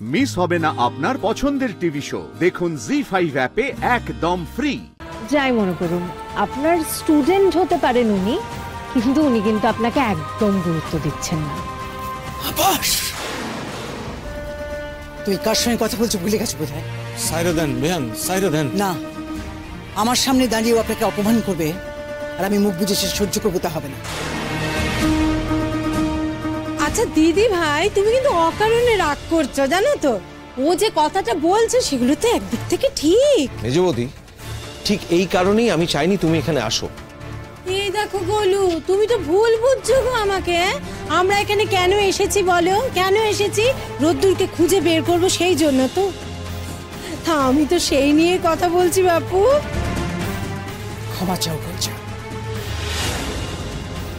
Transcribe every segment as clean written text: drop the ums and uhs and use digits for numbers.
Miss হবে না আপনার পছন্দের টিভি শো। দেখুন জি5 অ্যাপে একদম ফ্রি। যাই মনে করুন আপনার স্টুডেন্ট হতে পারেন উনি, কিন্তু উনি কিন্তু আপনাকে একদম গুরুত্ব দিচ্ছেন না। আবাস, তুই কার সঙ্গে কথা বলছো ভুলে গেছো বোধহয়। সাইরা দেন বেহান, সাইরা দেন। না, আমার সামনে দাঁড়িয়েও আপনাকে অপমান করবে আর আমি মুখ বুজে সে সহ্য করবো তা হবে না। আচ্ছা দিদি ভাই, তুমি কিন্তু অকারণে রাগ করছো জানো তো। ও যে কথাটা বলছে সেগুলো তো একদিক থেকে ঠিক। মেজবৌদি, ঠিক এই কারণেই আমি চাইনি তুমি এখানে আসো। এই দেখো গোলু, তুমি তো ভুল বুঝছো গো আমাকে। আমরা এখানে কেন এসেছি বলো? কেন এসেছি? রোদ্দুরকে খুঁজে বের করব সেই জন্য তো। তা আমি তো সেই নিয়ে কথা বলছি বাপু। ক্ষমা চাও বলছো?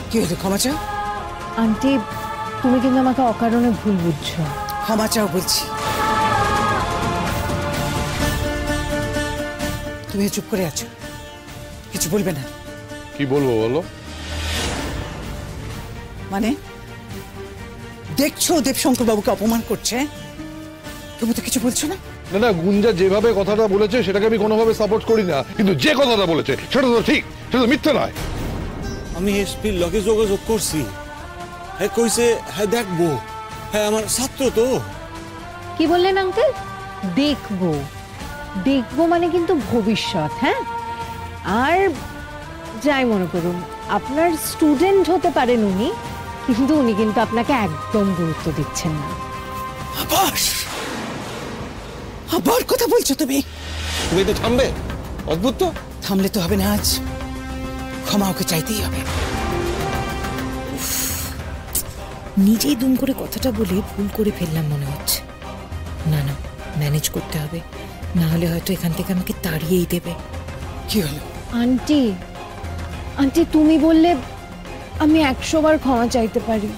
কি হলো ক্ষমা চাও? আন্টি, তুমি কিন্তু আমাকে অকারণে ভুল বুঝছো। ক্ষমা চাও বলছি। তুমি চুপ করে আছো, কিছু বলবে না? কি বলবো বলো? মানে দেখছো দেবশঙ্কর বাবুকে অপমান করছে, তুমি তো কিছু বলছো না? না না, গুঞ্জা যেভাবে কথাটা বলেছে সেটাকে আমি কোনোভাবে সাপোর্ট করি না, কিন্তু যে কথাটা বলেছে সেটা তো ঠিক, সেটা তো মিথ্যে নয়। আমি এসপির লগে যোগাযোগ করছি, হ্যাঁ কইছে হ্যাঁ দেখবো, হ্যাঁ আমার ছাত্র তো। কি বললেন আঙ্কেল? দেখবো? দেখবো মানে কিন্তু ভবিষ্যৎ। হ্যাঁ, আর যাই মনে করুন আপনার স্টুডেন্ট হতে পারেন উনি, কিন্তু উনি কিন্তু আপনাকে একদম গুরুত্ব দিচ্ছেন না। আবাস, আবার কথা বলছো তুমি? তুমি তো থামবে? অদ্ভুত তো। থামলে তো হবে না, আজ ক্ষমা ওকে চাইতেই হবে। নিজেই দুম করে কথাটা বলে ভুল করে ফেললাম মনে হচ্ছে। না না, ম্যানেজ করতে হবে, না হলে হয়তো এখান থেকে আমাকে তাড়িয়েই দেবে। কি হলো? আন্টি, আন্টি তুমি বললে আমি 100 বার ক্ষমা চাইতে পারি।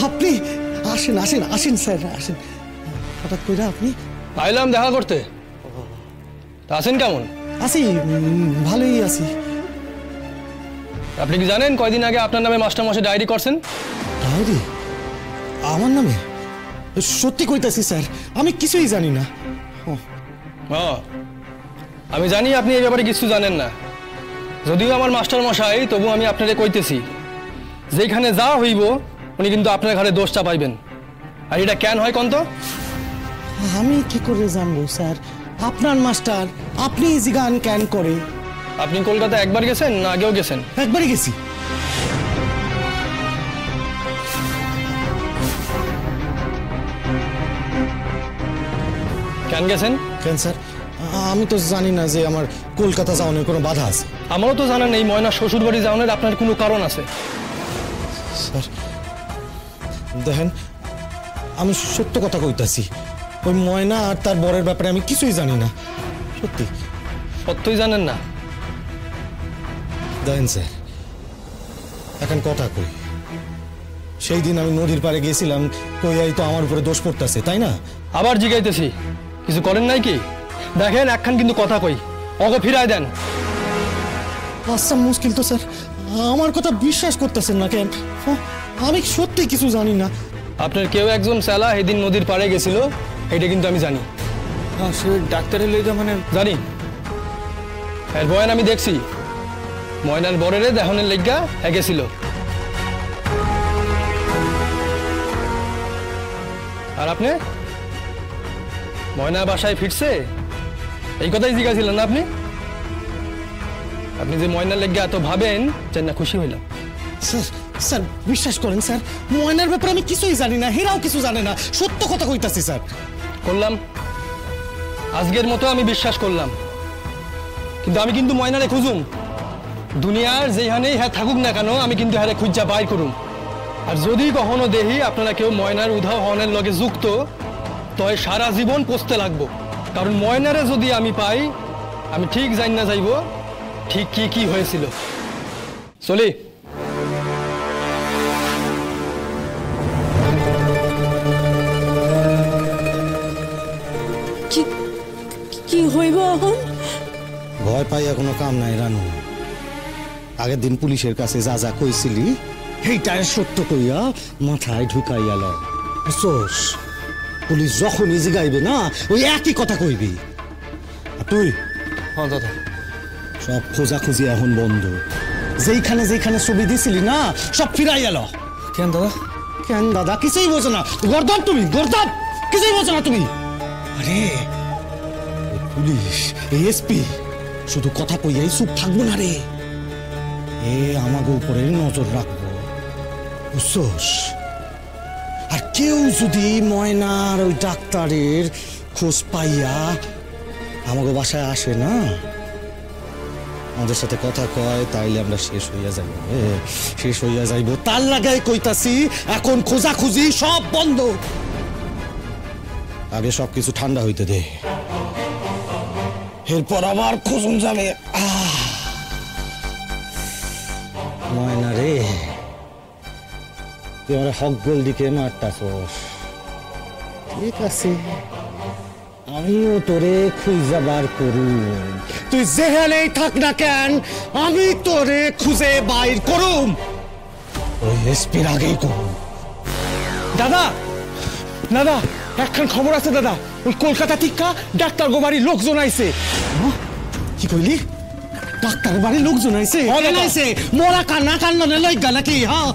আপনি আসেন আসেন আসেন স্যার, আসেন। হঠাৎ করে আপনি? আইলাম দেখা করতে। আছেন কেমন? আছি, ভালোই আছি। আপনি কি জানেন কয়দিন আগে আপনার নামে মাস্টারমশাই ডায়েরি করছেন? ডায়েরি? আমার নামে? সত্যি কইতাছি স্যার, আমি কিছুই জানি না। আমি জানি আপনি এই ব্যাপারে কিছু জানেন না। যদিও আমার মাস্টারমশাই, তবু আমি আপনারে কইতেছি, যেখানে যা হইব উনি কিন্তু আপনার ঘরে দোষ চাপাইবেন। আর এটা কেন হয় কোন তো? আমি কি করে জানবো স্যার? আপনার মাস্টার, আপনি জিগান কেন করে? আপনি কলকাতা একবার গেছেন না আগেও গেছেন? একবারই গেছি। কেন গেছেন? কেন স্যার? আমি তো জানি না যে আমার কলকাতা যাওয়ানোর কোনো বাধা আছে। আমারও তো জানা নেই ময়না শ্বশুর বাড়ি যাওয়ানোর আপনার কোনো কারণ আছে। স্যার দেখেন, আমি সত্য কথা কইতাছি, ওই ময়না আর তার বরের ব্যাপারে আমি কিছুই জানি না। সত্যি সত্যই জানেন না? দেখেন স্যার, এখন কথা কই, সেই দিন আমি নদীর পাড়ে গেছিলাম, কই তো আমার উপরে দোষ পড়তেছে, তাই না? আবার জিগাইতেছি, কিছু করেন নাই কি? দেখেন একখান কিন্তু কথা কই, অগো ফিরায় দেন। আচ্ছা মুশকিল তো স্যার, আমার কথা বিশ্বাস করতেছেন না কেন? আমি সত্যি কিছু জানি না। আপনার কেউ একজন স্যালা এদিন নদীর পাড়ে গেছিল, এটা কিন্তু আমি জানি। সে ডাক্তারের লেগে মানে জানি। এর বয়ান আমি দেখছি, ময়নার বরেরে দেহনের লেগা গেছিল। আর আপনি ময়না বাসায় ফিরছে এই কথাই জিজ্ঞাসিলেন না আপনি? আপনি যে ময়নার লেগে এত ভাবেন যে না খুশি হইলাম। স্যার স্যার বিশ্বাস করেন স্যার, ময়নার ব্যাপারে আমি কিছুই জানি না, হেরাও কিছু জানে না, সত্য কথা কইতাছি স্যার। করলাম, আজকের মতো আমি বিশ্বাস করলাম, কিন্তু আমি কিন্তু ময়নারে খুঁজুম। দুনিয়ার যেখানেই হ্যাঁ থাকুক না কেন আমি কিন্তু হ্যাঁ খুঁজা বাইর করুম। আর যদি কখনো দেখি আপনারা কেউ ময়নার উধাও হওয়ার লগে যুক্ত, তবে সারা জীবন পচতে লাগবো। কারণ ময়নারে যদি আমি পাই, আমি ঠিক জানি না যাইব ঠিক কি কি হয়েছিল। চলি। কি হইব এখন? ভয় পাইয়া কোনো কাম নাই রানু। আগের দিন পুলিশের কাছে যা যা কইছিলি সেইটাই সত্য কইয়া মাথায় ঢুকাইয়া ল। সোস পুলিশ যখনই জিগাইবে না ওই একই কথা কইবি। আর তুই হ্যাঁ দাদা, সব খোঁজাখুঁজি এখন বন্ধ। যেইখানে যেইখানে ছবি দিছিলি না সব ফিরাইয়া ল। কেন দাদা? কেন দাদা? কিছুই বোঝো না, গর্দাব তুমি, গর্দাব, কিছুই বোঝো না তুমি। আরে পুলিশ এসপি শুধু কথা কইয়াই চুপ থাকবো না রে, এ আমাকে উপরে নজর রাখবো, বুঝছোস? আর কেউ যদি ময়নার ওই ডাক্তারের খোঁজ পাইয়া আমাকে বাসায় আসে না, আমাদের সাথে কথা কয়, তাইলে আমরা শেষ হইয়া যাইব, শেষ হইয়া যাইব। তার লাগাই কইতাছি এখন খোঁজাখুঁজি সব বন্ধ। আগে সবকিছু ঠান্ডা হইতে দে, এরপর আবার খুঁজুন যাবে। ময়না রে, তুই আমার হক গোল দিকে মারতাছস, ঠিক আছে, আমিও তোরে খুঁজা বার করুম। তুই যেখানেই থাক না কেন আমি তোরে খুঁজে বাইর করুম, ওই এসপির আগেই করুম। দাদা দাদা একখান খবর আছে দাদা, ওই কলকাতা থেকে ডাক্তার গো বাড়ির লোকজন আইছে। কি কইলি? ডাক্তার বাড়ির লোকজন আইছে? আইছে মোরা কান্না কান্না লইগা নাকি? হ্যাঁ,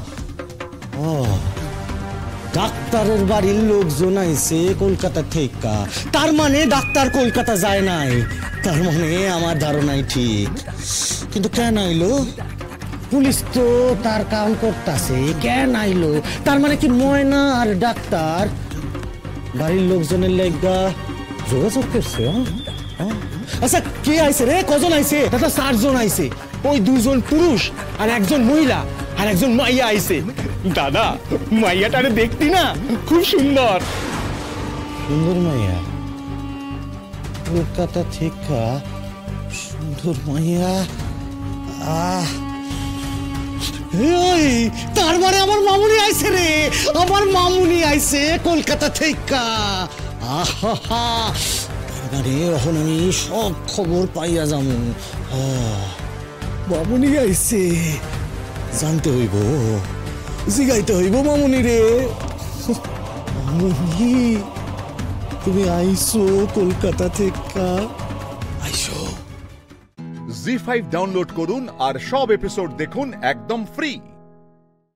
ও ডাক্তারের বাড়ির লোকজন আইছে কলকাতা থেকে, তার মানে ডাক্তার কলকাতা যায় নাই, তার মানে আমার ধারণাই ঠিক। কিন্তু কেন আইলো? পুলিশ তো তার কাম করতেছে, কেন আইলো? তার মানে কি ময়না আর ডাক্তার বাড়ির লোকজনের লেগা যোগাযোগ করছে? আচ্ছা কে আইছে রে? কজন আইছে? দাদা 4 জন আইছে, ওই 2 জন পুরুষ আর একজন মহিলা আর একজন মাইয়া আইছে। দাদা মাইয়াটারে দেখতি না, খুব সুন্দর। সুন্দর মাইয়া? কলকাতা থেকে সুন্দর মাইয়া? এই তার মানে আমার মামুনি আইছে রে, আমার মামুনি আইছে কলকাতা থেকে। আহা, মানে এখন আমি সব খবর পাইয়া যাবো। মামুনি আইছে, জানতে হইব, জিগাইতে হইব মামুনি রে। মামুনি তুমি আইছো কলকাতা থেকে? আইসো। জি5 ডাউনলোড করুন আর সব এপিসোড দেখুন একদম ফ্রি।